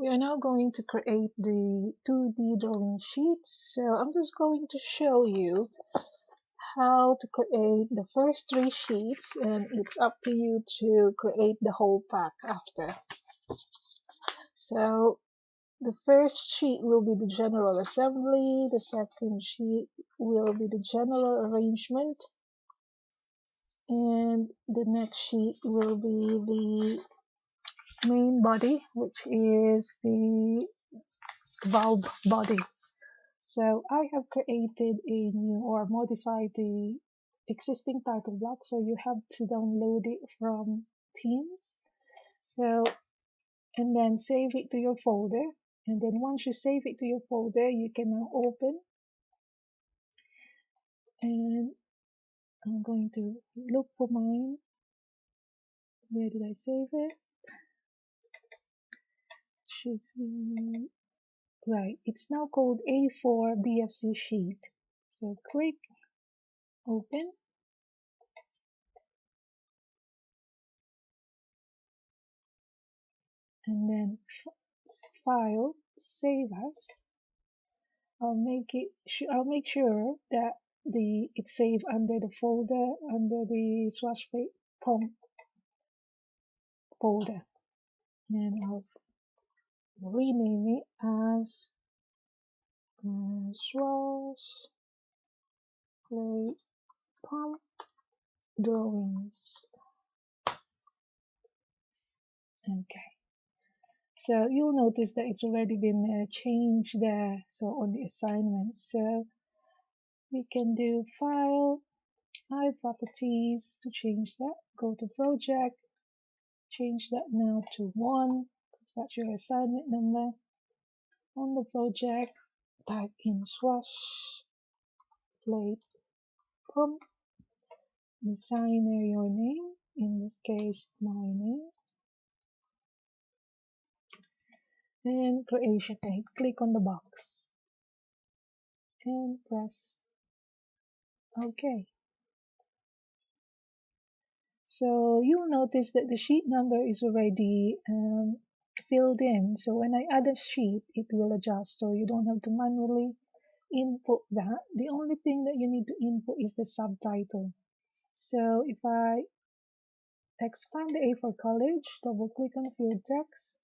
We are now going to create the 2D drawing sheets. So I'm just going to show you how to create the first 3 sheets, and it's up to you to create the whole pack after. So the first sheet will be the general assembly, the second sheet will be the general arrangement, and the next sheet will be the main body, which is the valve body. So I have created a new or modified the existing title block, so you have to download it from Teams. So, and then save it to your folder, and then once you save it to your folder, you can now open, and I'm going to look for mine. Where did I save it? Should be right. It's now called A4 BFC sheet. So click open, and then file, save as. I'll make sure that it's saved under the folder, under the Swashplate Pump folder, and I'll rename it as Swashplate Pump Drawings. Okay. So you'll notice that it's already been changed there. So on the assignments, so we can do File, Hide Properties to change that. Go to Project, change that now to 1, because that's your assignment number. On the project, type in Swashplate Pump, assigner your name, in this case my name, and creation date. Click on the box and press OK. So you'll notice that the sheet number is already filled in. So when I add a sheet, it will adjust. So you don't have to manually input that. The only thing that you need to input is the subtitle. So if I expand the A for college, double click on field text,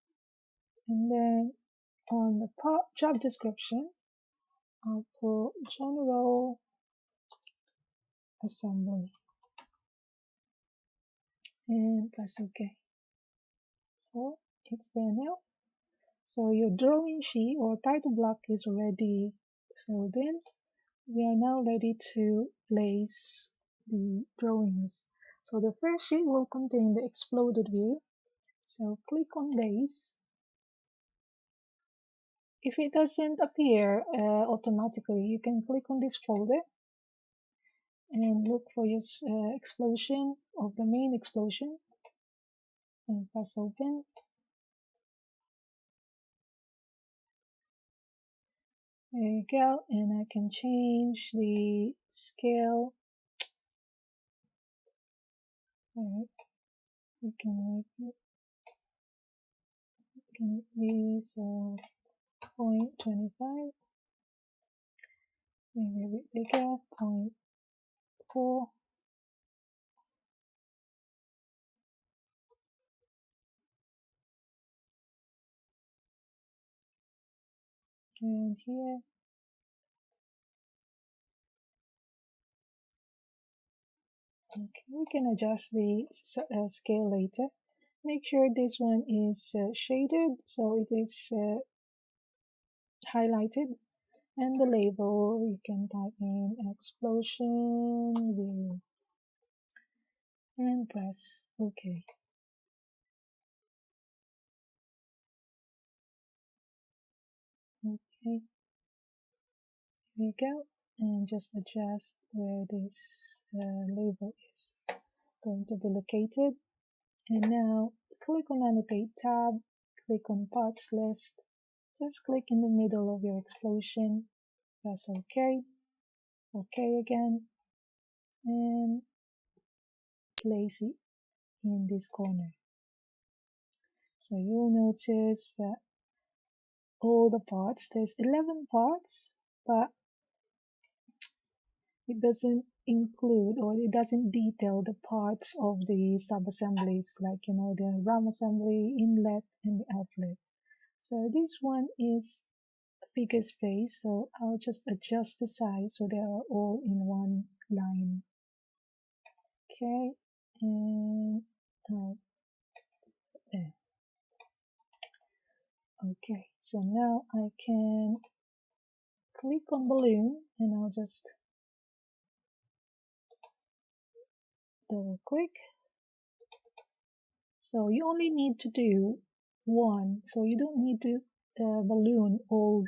and then on the job description, I'll put general assembly and press OK. So it's there now. So your drawing sheet or title block is already filled in. We are now ready to place the drawings. So the first sheet will contain the exploded view. So click on base. If it doesn't appear automatically, you can click on this folder and look for your explosion of the main explosion and press open. There you go, and I can change the scale. Alright, we can make it be so 0.25, maybe a bit bigger, 0.4. And here, okay, we can adjust the scale later. Make sure this one is shaded, so it is highlighted, and the label you can type in explosion view and press OK. Okay, here you go, and just adjust where this label is going to be located. And now click on Annotate tab, click on Parts List, just click in the middle of your explosion, press OK, OK again, and place it in this corner. So you'll notice that all the parts. There's 11 parts, but it doesn't include or it doesn't detail the parts of the sub-assemblies, like the RAM assembly, inlet, and the outlet. So this one is a bigger space, so I'll just adjust the size so they are all in one line. Okay, and there. Okay, so now I can click on balloon and I'll just double click. So you only need to do one, so you don't need to balloon all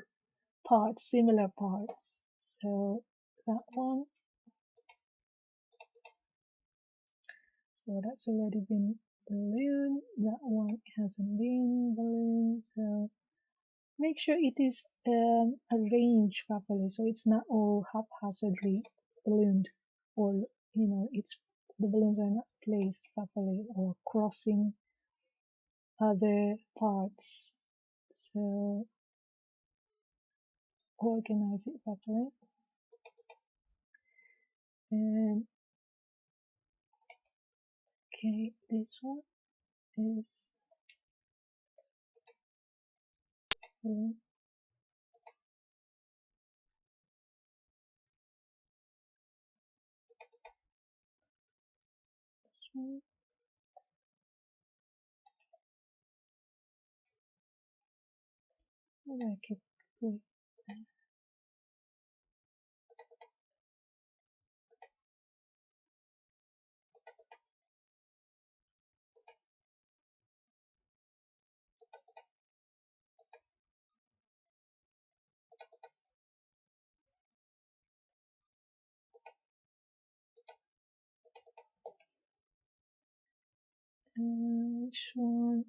parts, similar parts. So that one, so that's already been ballooned. That one hasn't been ballooned, so make sure it is arranged properly, so it's not all haphazardly ballooned, or it's the balloons are not placed properly or crossing other parts. So organize it properly. And okay, this one is balloon. This one. And I keep going. Which one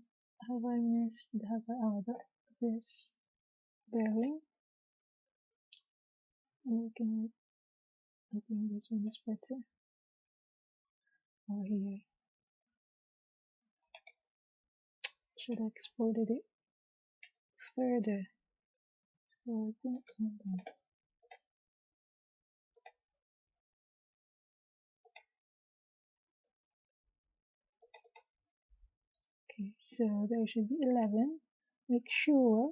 have I missed? This bearing. Looking at, I think this one is better. Or here. Should have exploded it further. So I think okay, so there should be 11. Make sure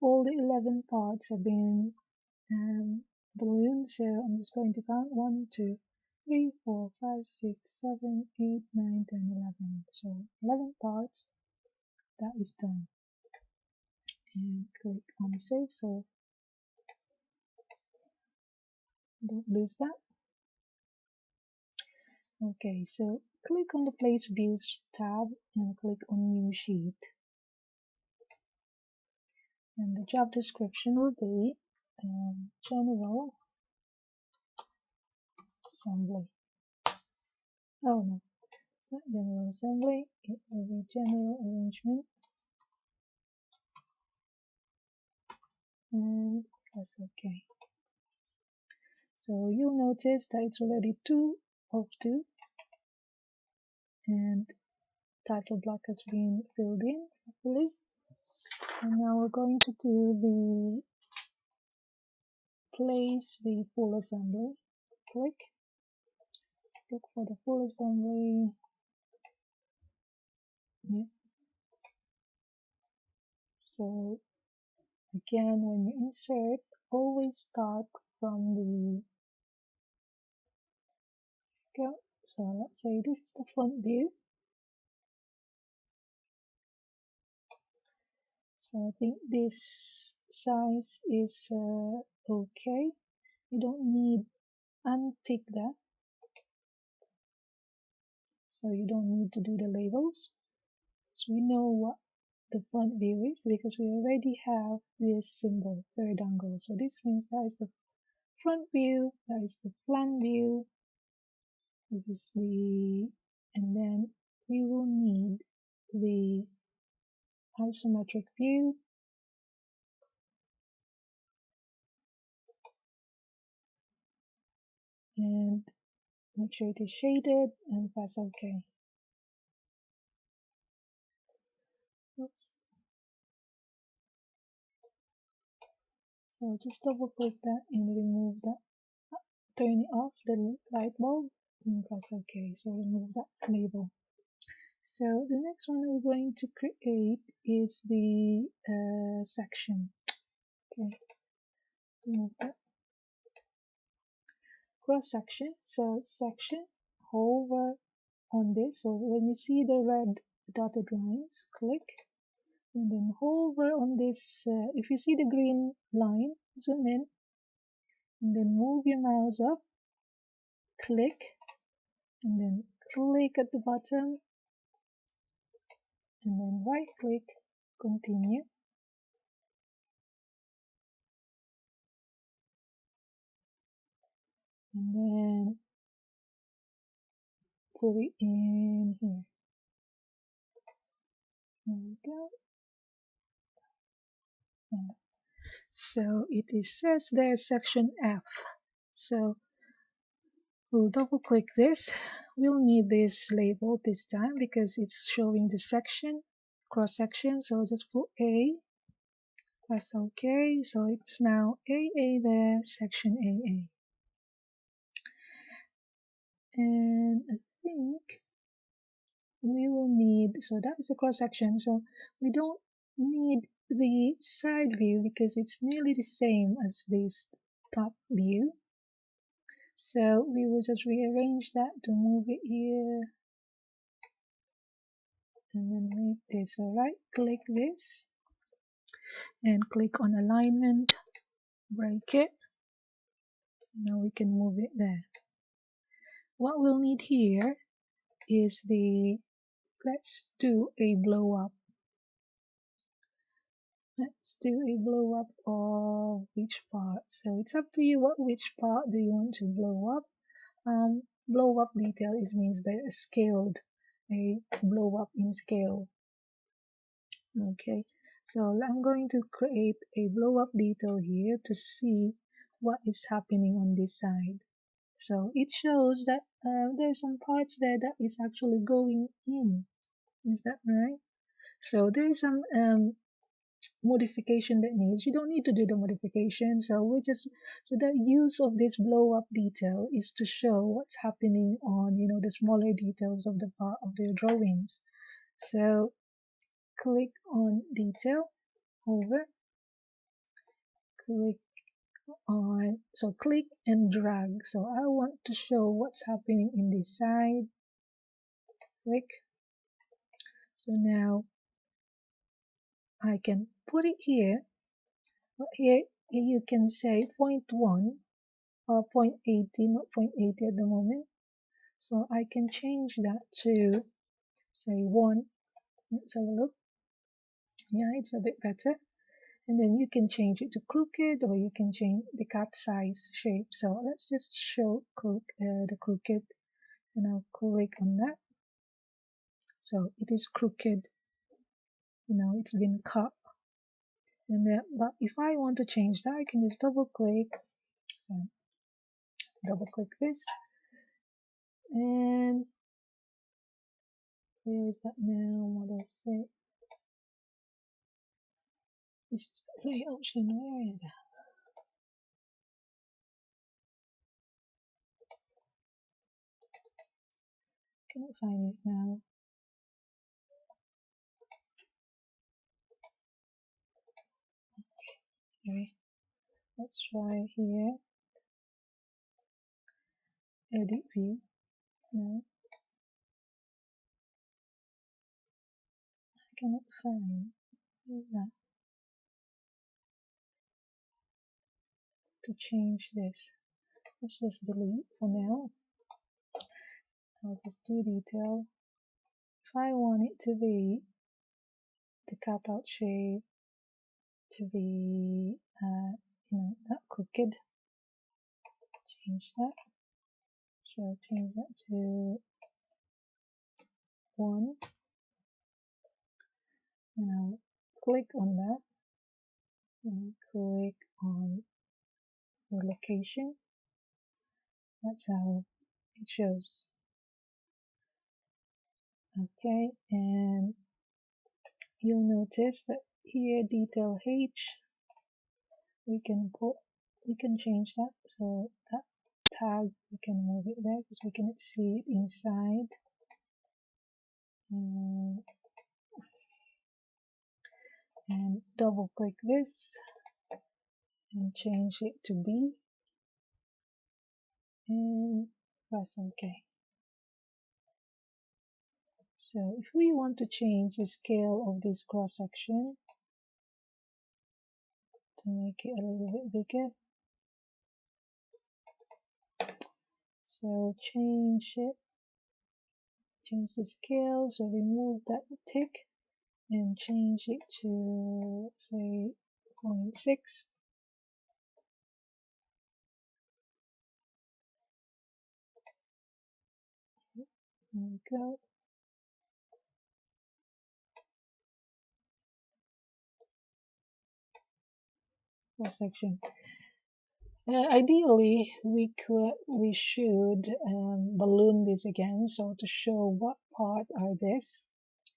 all the 11 parts have been ballooned. So I'm just going to count 1, 2, 3, 4, 5, 6, 7, 8, 9, 10, 11. So 11 parts. That is done. And click on save, so don't lose that. Okay, so click on the place views tab and click on new sheet. And the job description will be general assembly. Oh no, it's not general assembly, it will be general arrangement. And press OK. So you'll notice that it's already 2 of 2, and title block has been filled in properly. And now we're going to do the place the full assembly. Click, look for the full assembly. Yeah. So again, when you insert, always start from the go. So let's say this is the front view. So I think this size is okay. You don't need untick that. So you don't need to do the labels. So we know what the front view is because we already have this symbol, third angle. So this means that is the front view, that is the plan view, this is the, and then we will need the isometric view, and make sure it is shaded and press OK. Oops. So just double click that and remove that. Turn it off the light bulb and press OK. So remove that label. So the next one we're going to create is the section. Okay, remove that. Cross section. So section, hover on this. So when you see the red dotted lines, click and then hover on this. If you see the green line, zoom in and then move your mouse up, click and then click at the bottom and then right click, continue. And then put it in here. There we go. So it says there section F. So we'll double click this. We'll need this label this time because it's showing the section, cross section. So just put A, press OK. So it's now AA there, section AA. And I think we will need, so that is the cross section. So we don't need the side view because it's nearly the same as this top view. So we will just rearrange that to move it here and then make this. So right click this and click on alignment, break it. Now we can move it there. What we'll need here is the, let's do a blow up. Let's do a blow up of which part. So it's up to you which part do you want to blow up. Blow up detail means they're scaled, a blow up in scale. Okay, so I'm going to create a blow up detail here to see what is happening on this side. So it shows that there's some parts there that is actually going in. Is that right? So there's some modification that needs. You don't need to do the modification. So the use of this blow up detail is to show what's happening on the smaller details of the part of the drawings. So click on detail, over, click on, so click and drag. So I want to show what's happening in this side. Click. So now I can put it here. But here you can say 0.1 or 0.80, not 0.80 at the moment. So I can change that to say 1. Let's have a look. Yeah, it's a bit better. And then you can change it to crooked, or you can change the cut size shape. So let's just show the crooked, and I'll click on that. So it is crooked. It's been cut. And then, but if I want to change that, I can just double click. So double click this, and where is that now? Model set. This is play option. Where is that? Can't find it now. Sorry. Let's try here. Edit view. No, I cannot find. Where is that? To change this. Let's just delete for now. I'll just do detail. If I want it to be the cutout shape to be not crooked, change that. So change that to 1, and I'll click on that and click on the location. That's how it shows. Okay, and you'll notice that here detail H, we can change that. So that tag, we can move it there because we cannot see it inside. And double click this and change it to B and press OK. So if we want to change the scale of this cross section to make it a little bit bigger, so change the scale, so remove that tick and change it to say 0.6. There we go. Cross section. Ideally, we should balloon this again, so to show what part are this,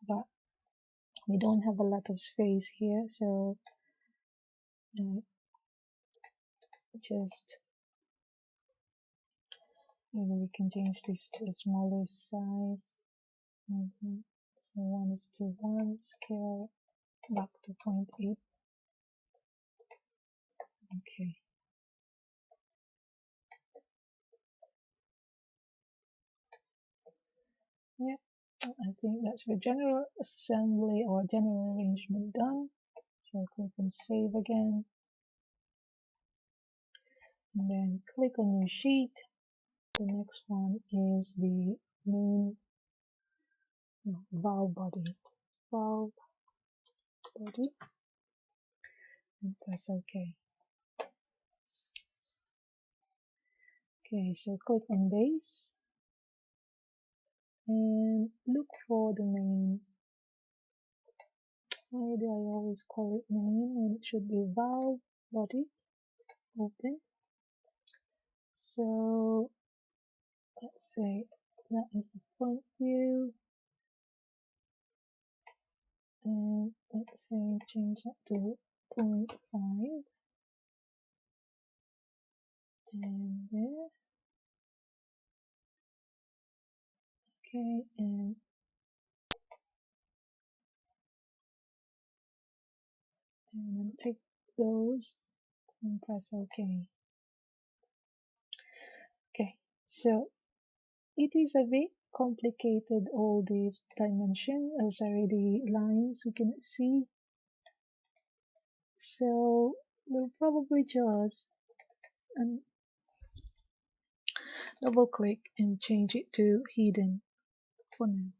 but we don't have a lot of space here, so just maybe we can change this to a smaller size. So 1:1, scale back to 0.8. Okay. Yeah, I think that's the general assembly or general arrangement done. So click on save again. And then click on your sheet. The next one is the main valve body. Valve body. And press OK. Okay, so click on base. And look for the main. Why do I always call it main when it should be valve body? Open. So let's say that is the front view, and let's say change that to 0.5 and there. Okay, and then take those and press OK. Okay, so it is a bit complicated, all these dimensions, sorry, the lines we can see. So we'll probably just double click and change it to hidden for now.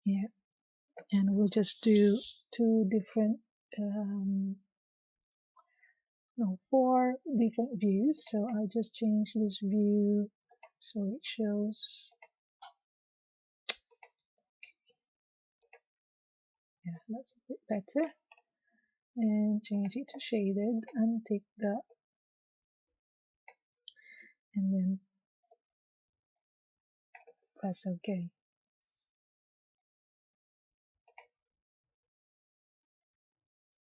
Yeah, and we'll just do two different no, four different views. So I'll just change this view so it shows, yeah, that's a bit better, and change it to shaded and take that and then press OK.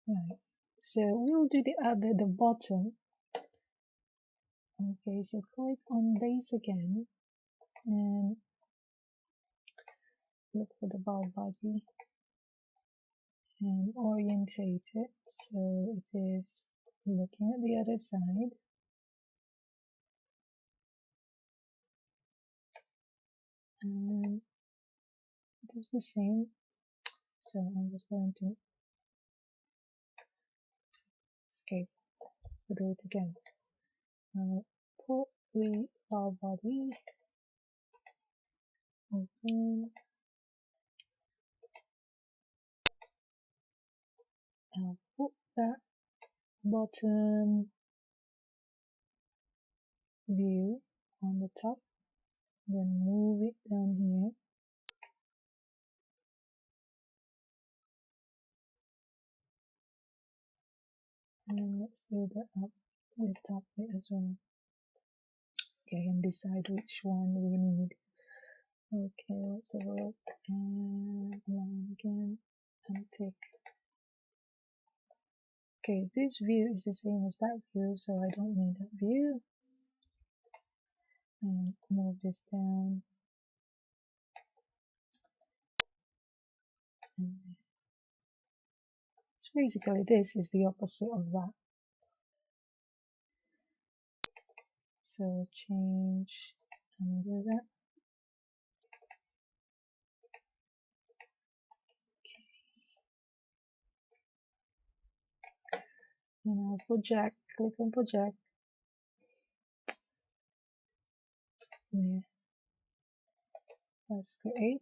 Right, so we'll do the bottom. Okay, so click on base again and look for the valve body and orientate it so it is looking at the other side. And it is the same, so I'm just going to escape. We'll do it again. Now put the valve body, open, I'll put that bottom view on the top, then move it down here. And let's do the top bit as well. Okay, and decide which one we need. Okay, let's have a look and line again and tick. Okay, this view is the same as that view, so I don't need that view. And move this down. And so basically this is the opposite of that. So change and do that. And I'll project, click on project. Yeah. Let's create.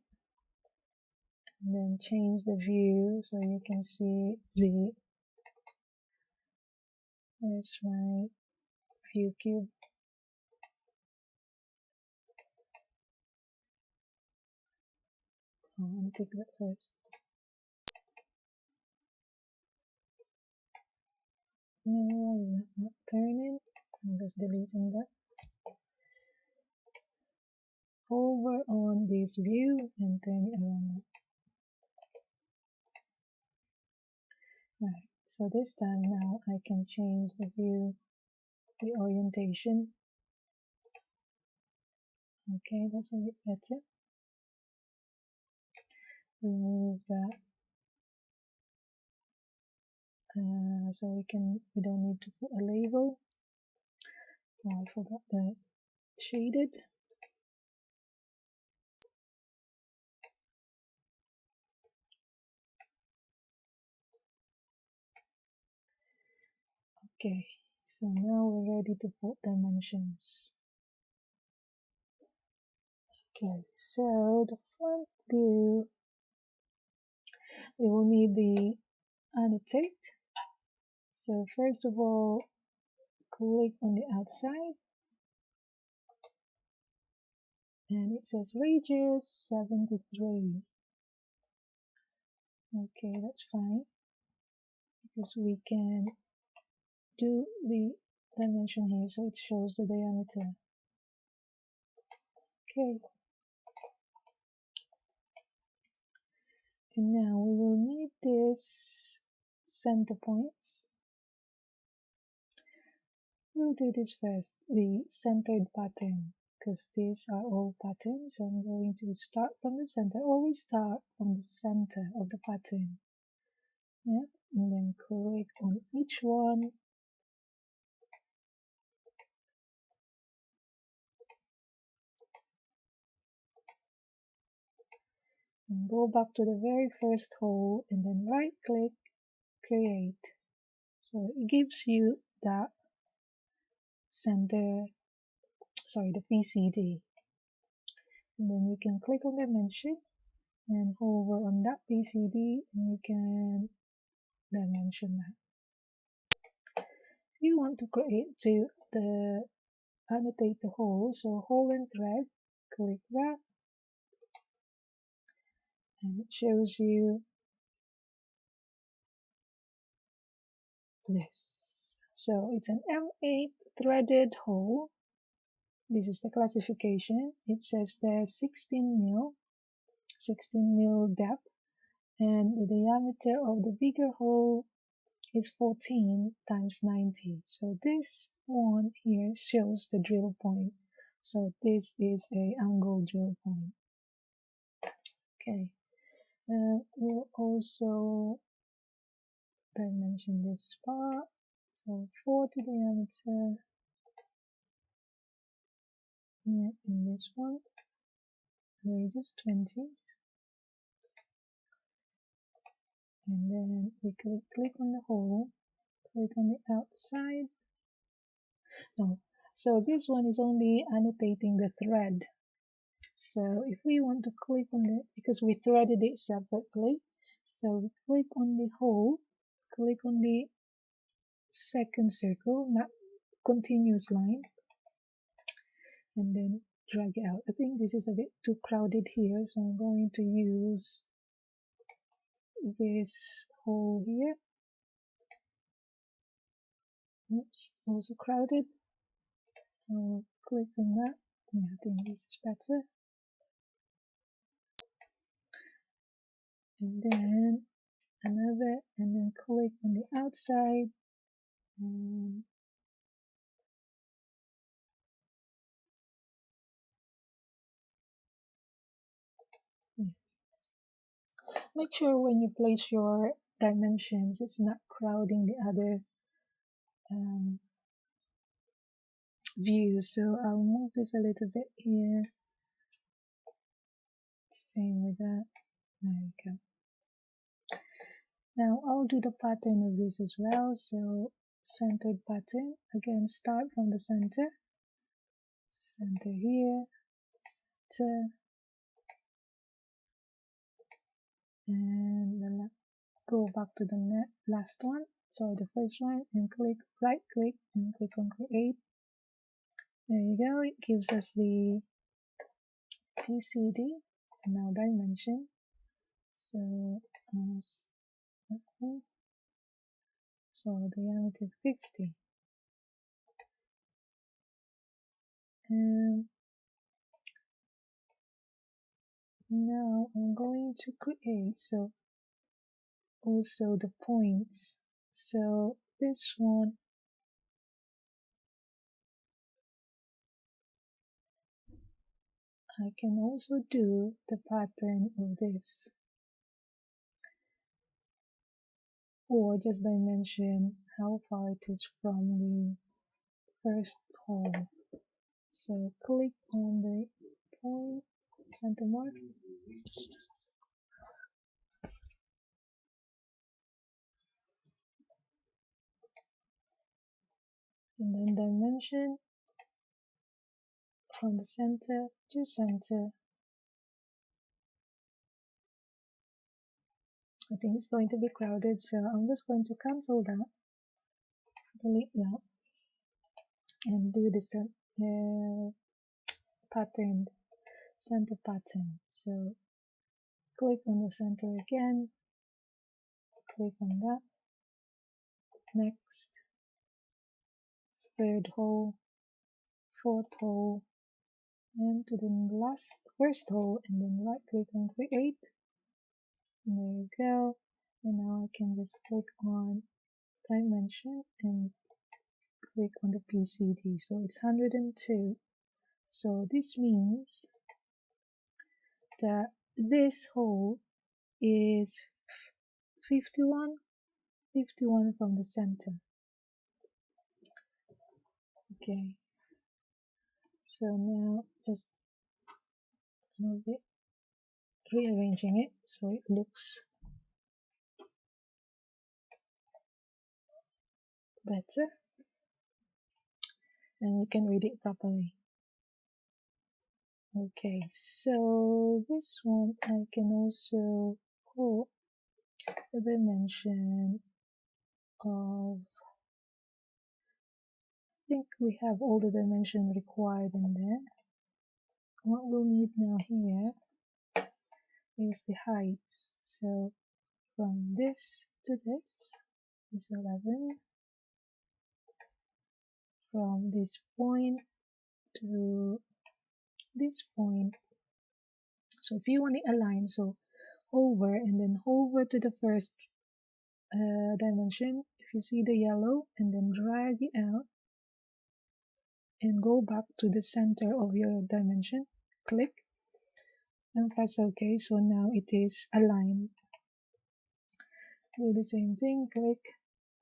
And then change the view so you can see the, where's my view cube? Oh, I'll take that first. No, why is that not turning? I'm just deleting that. Hover on this view and turn it around. Right, so this time now I can change the view, the orientation. Okay, that's a bit better. Remove that. So we don't need to put a label. Oh, I forgot the shaded. Okay, so now we're ready to put dimensions. Okay, so the front view, we will need the annotate. So first of all, click on the outside, and it says radius 73. Okay, that's fine, because we can do the dimension here, so it shows the diameter. Okay, and now we will need this center points. We'll do this first, the centered pattern, because these are all patterns. So I'm going to start from the center. Always start from the center of the pattern. Yeah, and then click on each one. And go back to the very first hole and then right click, create. So it gives you that center, sorry, the PCD. And then you can click on dimension and hover on that PCD and you can dimension that. If you want to create to the annotate the hole, so hole and thread, click that and it shows you this. So it's an M8 threaded hole. This is the classification. It says there's 16 mil depth, and the diameter of the bigger hole is 14 times 90. So this one here shows the drill point. So this is a angle drill point. Okay. We'll also dimension this part. So 40 diameter. Yeah, in this one, radius 20. And then we click on the hole, click on the outside. No, so this one is only annotating the thread. So if we want to click on the, because we threaded it separately, so we click on the hole, click on the second circle, not continuous line, and then drag it out. I think this is a bit too crowded here, so I'm going to use this hole here. Oops, also crowded. I'll click on that. Yeah, I think this is better. And then another, and then click on the outside, and make sure when you place your dimensions, it's not crowding the other um, views. So I'll move this a little bit here. Same with that. There we go. Now I'll do the pattern of this as well. So centered pattern. Again, start from the center. Center here. Center. And go back to the last one. So the first one, and right click and click on create. There you go. It gives us the PCD. Now dimension. So diameter 50. And now I'm going to create also the points. So this one, I can also do the pattern of this, or just dimension how far it is from the first hole. So click on the point, center mark, and then dimension from the center to center. I think it's going to be crowded, so I'm just going to cancel that, delete that, and do the pattern, center pattern. So click on the center again, click on that, next, third hole, fourth hole, and to the first hole, and then right click on create. And there you go. And now I can just click on dimension and click on the PCD. So it's 102. So this means that this hole is 51 from the center. Okay, so now just move it, rearranging it so it looks better and you can read it properly. Okay, so this one I can also put the dimension of, I think we have all the dimension required in there. What we'll need now here is the heights. So from this to this is 11. From this point to this point. So if you want it aligned, so hover and then hover to the first dimension. If you see the yellow, and then drag it out and go back to the center of your dimension. Click and press OK. So now it is aligned. Do the same thing. Click,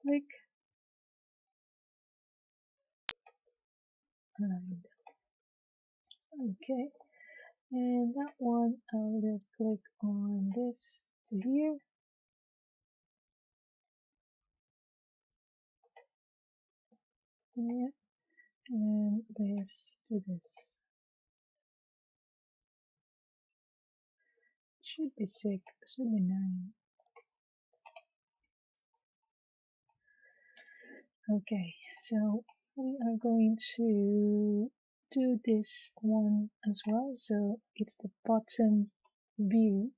click, aligned. Okay, and that one I'll just click on this to here. Yeah, and this to this. Should be 6, should be 9. Okay, so we are going to do this one as well. So it's the bottom view.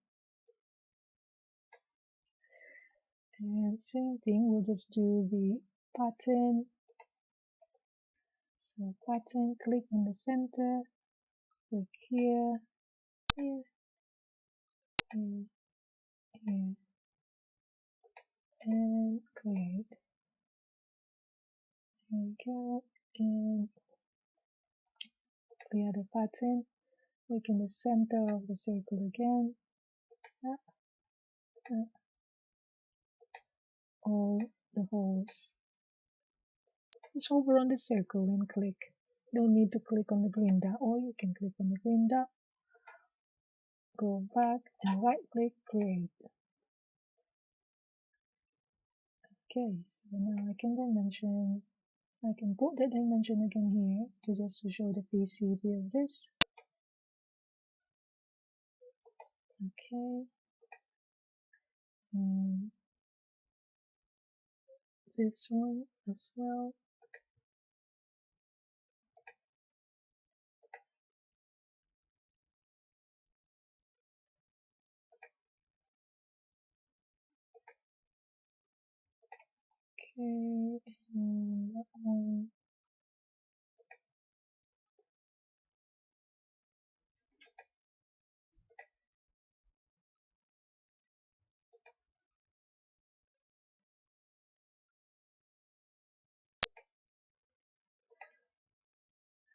And same thing, we'll just do the pattern. So pattern, click on the center, click here, here, here, here, and create. There we go. And the other pattern, click in the center of the circle again. Uh, uh, all the holes. Just hover on the circle and click. Don't need to click on the green dot, or you can click on the green dot, go back and right click, create. Okay, so now I can dimension. I can put the dimension again here to show the PCD of this. Okay, and this one as well. Okay, and that one.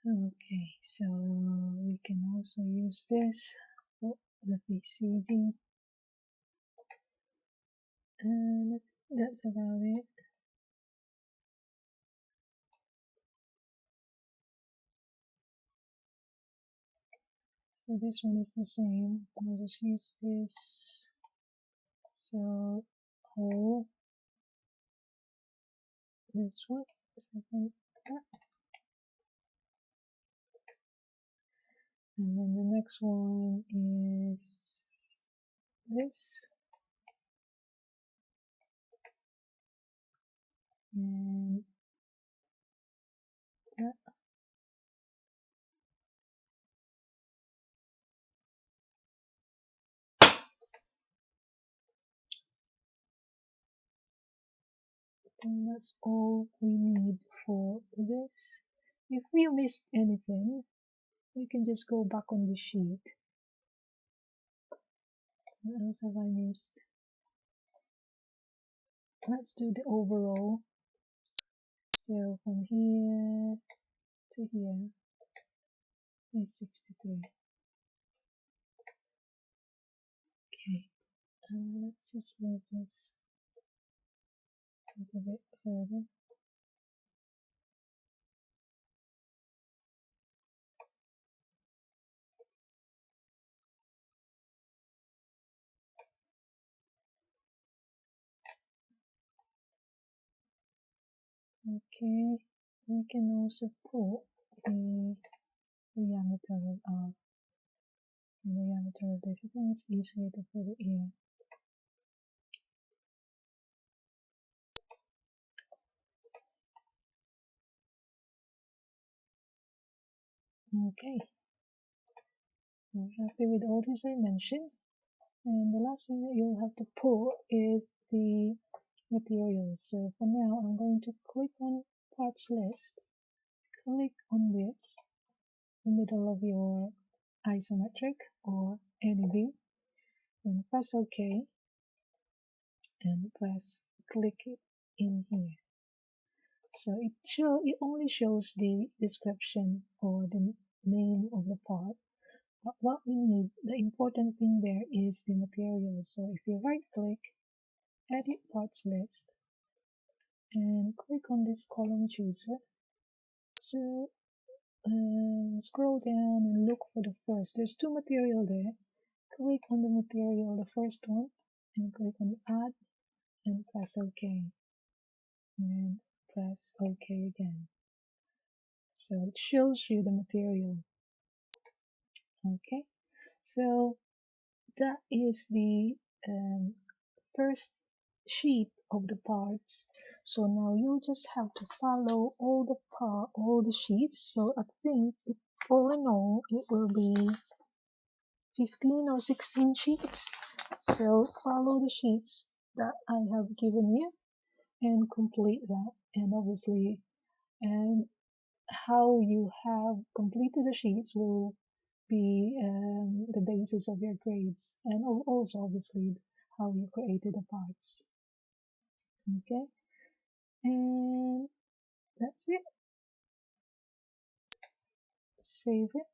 Okay, so we can also use this for the PCD, and that's about it. So this one is the same. I'll just use this. So hole, this one, second, and then the next one is this, and that. And that's all we need for this. If we missed anything, we can just go back on the sheet. What else have I missed? Let's do the overall. So from here to here is 63. Okay, and let's just move this a little bit further. Okay, we can also put the diameter of this. I think it's easier to put it here. Okay, we're happy with all these dimensions. And the last thing that you'll have to put is the materials. So for now, I'm going to click on parts list, click on this, the middle of your isometric or any view, and press OK, and press click it in here. So it only shows the description or the name of the part. But what we need, the important thing there is the material. So if you right click, edit parts list, and click on this column chooser, so scroll down and look for the first. There's two material there. Click on the material, the first one, and click on add and press OK. And press OK again. So it shows you the material. Okay, so that is the first sheet of the parts. So now you'll just have to follow all the sheets. So I think all in all it will be 15 or 16 sheets. So follow the sheets that I have given you and complete that. And obviously, and how you have completed the sheets will be the basis of your grades, and also obviously how you created the parts. Okay, and that's it. Save it.